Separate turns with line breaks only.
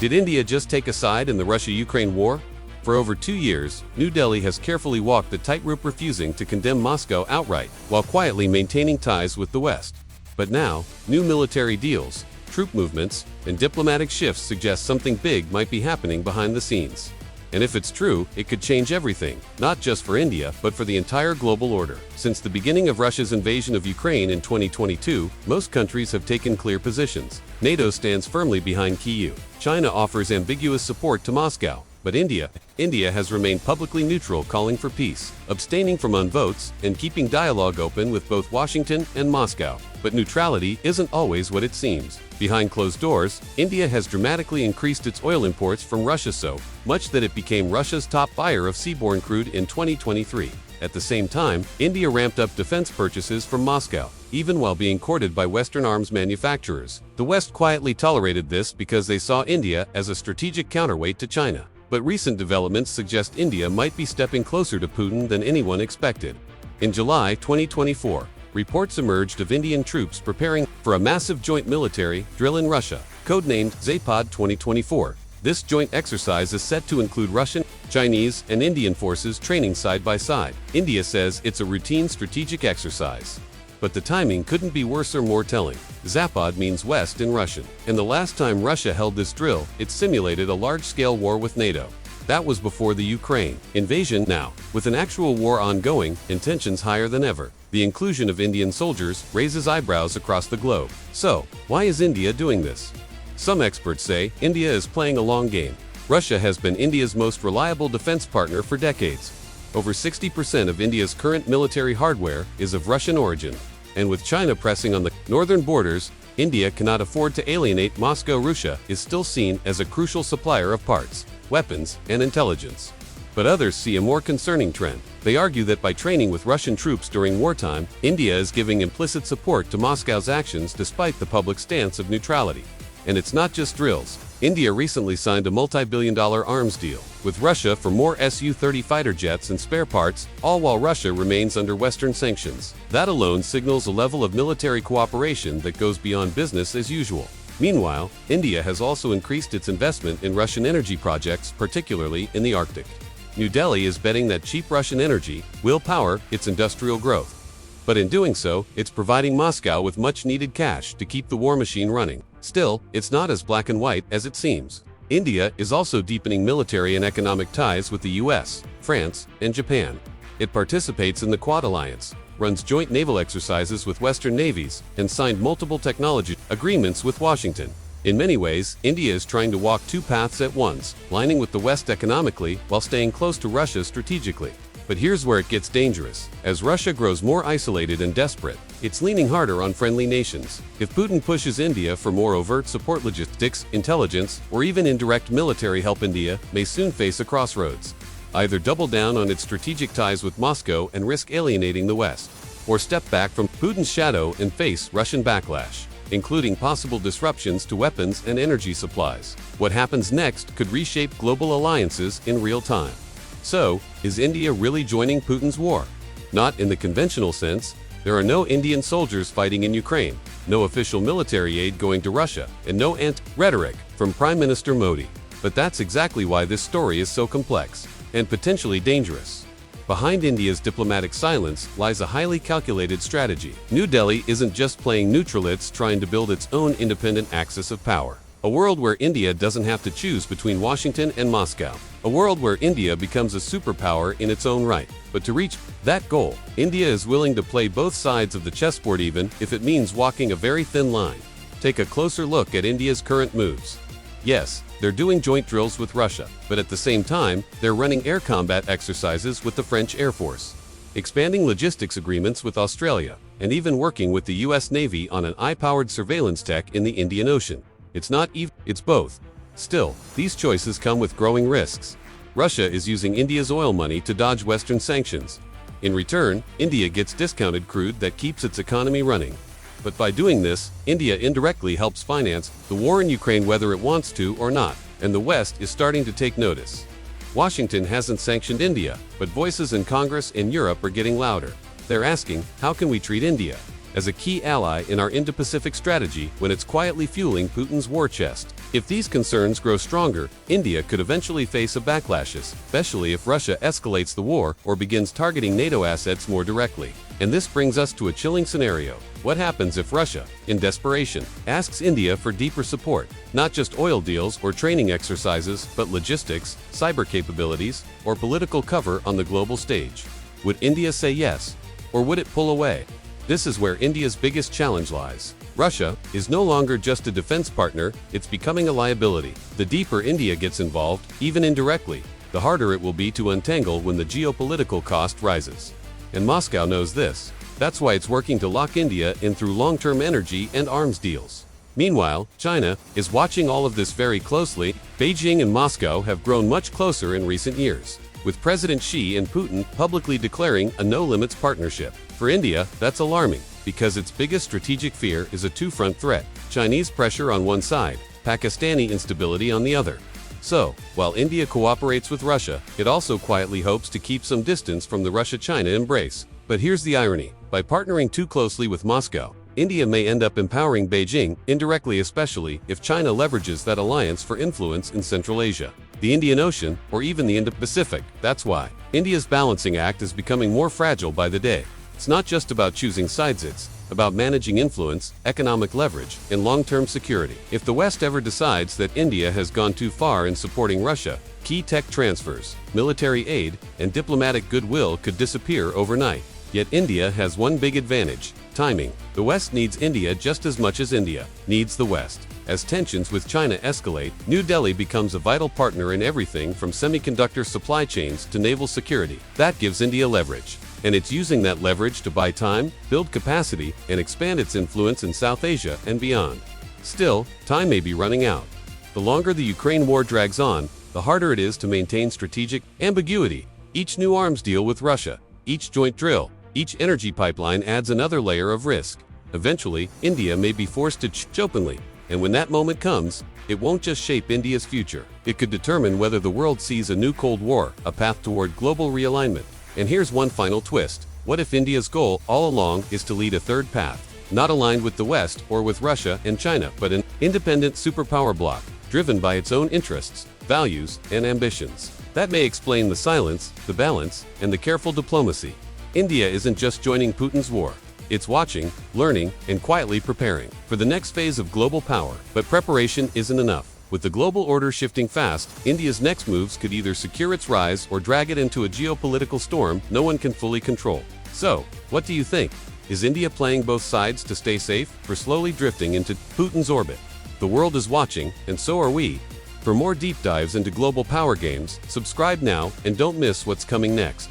Did India just take a side in the Russia-Ukraine war? For over 2 years, New Delhi has carefully walked the tightrope, refusing to condemn Moscow outright, while quietly maintaining ties with the West. But now, new military deals, troop movements, and diplomatic shifts suggest something big might be happening behind the scenes. And if it's true, it could change everything, not just for India, but for the entire global order. Since the beginning of Russia's invasion of Ukraine in 2022, most countries have taken clear positions. NATO stands firmly behind Kyiv. China offers ambiguous support to Moscow. But India has remained publicly neutral, calling for peace, abstaining from unvotes, and keeping dialogue open with both Washington and Moscow. But neutrality isn't always what it seems. Behind closed doors, India has dramatically increased its oil imports from Russia, so much that it became Russia's top buyer of seaborne crude in 2023. At the same time, India ramped up defense purchases from Moscow, even while being courted by Western arms manufacturers. The West quietly tolerated this because they saw India as a strategic counterweight to China. But recent developments suggest India might be stepping closer to Putin than anyone expected. In July 2024, reports emerged of Indian troops preparing for a massive joint military drill in Russia, codenamed Zapad 2024. This joint exercise is set to include Russian, Chinese, and Indian forces training side by side. India says it's a routine strategic exercise. But the timing couldn't be worse or more telling. Zapad means West in Russian, and the last time Russia held this drill, it simulated a large-scale war with NATO. That was before the Ukraine invasion. Now, with an actual war ongoing and tensions higher than ever, the inclusion of Indian soldiers raises eyebrows across the globe. So, why is India doing this? Some experts say India is playing a long game. Russia has been India's most reliable defense partner for decades. Over 60% of India's current military hardware is of Russian origin. And with China pressing on the northern borders, India cannot afford to alienate Moscow. Russia is still seen as a crucial supplier of parts, weapons, and intelligence. But others see a more concerning trend. They argue that by training with Russian troops during wartime, India is giving implicit support to Moscow's actions despite the public stance of neutrality. And it's not just drills. India recently signed a multi-billion-dollar arms deal with Russia for more Su-30 fighter jets and spare parts, all while Russia remains under Western sanctions. That alone signals a level of military cooperation that goes beyond business as usual. Meanwhile, India has also increased its investment in Russian energy projects, particularly in the Arctic. New Delhi is betting that cheap Russian energy will power its industrial growth. But in doing so, it's providing Moscow with much-needed cash to keep the war machine running. Still, it's not as black and white as it seems. India is also deepening military and economic ties with the US, France, and Japan. It participates in the Quad Alliance, runs joint naval exercises with Western navies, and signed multiple technology agreements with Washington. In many ways, India is trying to walk two paths at once, lining with the West economically while staying close to Russia strategically. But here's where it gets dangerous. As Russia grows more isolated and desperate, it's leaning harder on friendly nations. If Putin pushes India for more overt support, logistics, intelligence, or even indirect military help, India may soon face a crossroads. Either double down on its strategic ties with Moscow and risk alienating the West, or step back from Putin's shadow and face Russian backlash, including possible disruptions to weapons and energy supplies. What happens next could reshape global alliances in real time. So, is India really joining Putin's war? Not in the conventional sense. There are no Indian soldiers fighting in Ukraine, no official military aid going to Russia, and no rhetoric from Prime Minister Modi. But that's exactly why this story is so complex and potentially dangerous. Behind India's diplomatic silence lies a highly calculated strategy. New Delhi isn't just playing neutral, it's trying to build its own independent axis of power. A world where India doesn't have to choose between Washington and Moscow. A world where India becomes a superpower in its own right. But to reach that goal, India is willing to play both sides of the chessboard, even if it means walking a very thin line. Take a closer look at India's current moves. Yes, they're doing joint drills with Russia, but at the same time, they're running air combat exercises with the French Air Force, expanding logistics agreements with Australia, and even working with the US Navy on an eye-powered surveillance tech in the Indian Ocean. It's not even, it's both. Still, these choices come with growing risks. Russia is using India's oil money to dodge Western sanctions. In return, India gets discounted crude that keeps its economy running. But by doing this, India indirectly helps finance the war in Ukraine whether it wants to or not, and the West is starting to take notice. Washington hasn't sanctioned India, but voices in Congress and Europe are getting louder. They're asking, how can we treat India as a key ally in our Indo-Pacific strategy when it's quietly fueling Putin's war chest? If these concerns grow stronger, India could eventually face a backlash, especially if Russia escalates the war or begins targeting NATO assets more directly. And this brings us to a chilling scenario. What happens if Russia, in desperation, asks India for deeper support? Not just oil deals or training exercises, but logistics, cyber capabilities, or political cover on the global stage. Would India say yes? Or would it pull away? This is where India's biggest challenge lies. Russia is no longer just a defense partner, it's becoming a liability. The deeper India gets involved, even indirectly, the harder it will be to untangle when the geopolitical cost rises. And Moscow knows this. That's why it's working to lock India in through long-term energy and arms deals. Meanwhile, China is watching all of this very closely. Beijing and Moscow have grown much closer in recent years, with President Xi and Putin publicly declaring a no-limits partnership. For India, that's alarming, because its biggest strategic fear is a two-front threat: Chinese pressure on one side, Pakistani instability on the other. So, while India cooperates with Russia, it also quietly hopes to keep some distance from the Russia-China embrace. But here's the irony. By partnering too closely with Moscow, India may end up empowering Beijing, indirectly especially if China leverages that alliance for influence in Central Asia, the Indian Ocean, or even the Indo-Pacific. That's why India's balancing act is becoming more fragile by the day. It's not just about choosing sides, it's about managing influence, economic leverage, and long-term security. If the West ever decides that India has gone too far in supporting Russia, key tech transfers, military aid, and diplomatic goodwill could disappear overnight. Yet India has one big advantage: timing. The West needs India just as much as India needs the West. As tensions with China escalate, New Delhi becomes a vital partner in everything from semiconductor supply chains to naval security. That gives India leverage. And it's using that leverage to buy time, build capacity, and expand its influence in South Asia and beyond. Still, time may be running out. The longer the Ukraine war drags on, the harder it is to maintain strategic ambiguity. Each new arms deal with Russia, each joint drill, each energy pipeline adds another layer of risk. Eventually, India may be forced to choose openly, and when that moment comes, it won't just shape India's future. It could determine whether the world sees a new Cold War, a path toward global realignment. And here's one final twist. What if India's goal all along is to lead a third path, not aligned with the West or with Russia and China, but an independent superpower bloc, driven by its own interests, values, and ambitions? That may explain the silence, the balance, and the careful diplomacy. India isn't just joining Putin's war. It's watching, learning, and quietly preparing for the next phase of global power. But preparation isn't enough. With the global order shifting fast, India's next moves could either secure its rise or drag it into a geopolitical storm no one can fully control. So, what do you think? Is India playing both sides to stay safe, or slowly drifting into Putin's orbit? The world is watching, and so are we. For more deep dives into global power games, subscribe now and don't miss what's coming next.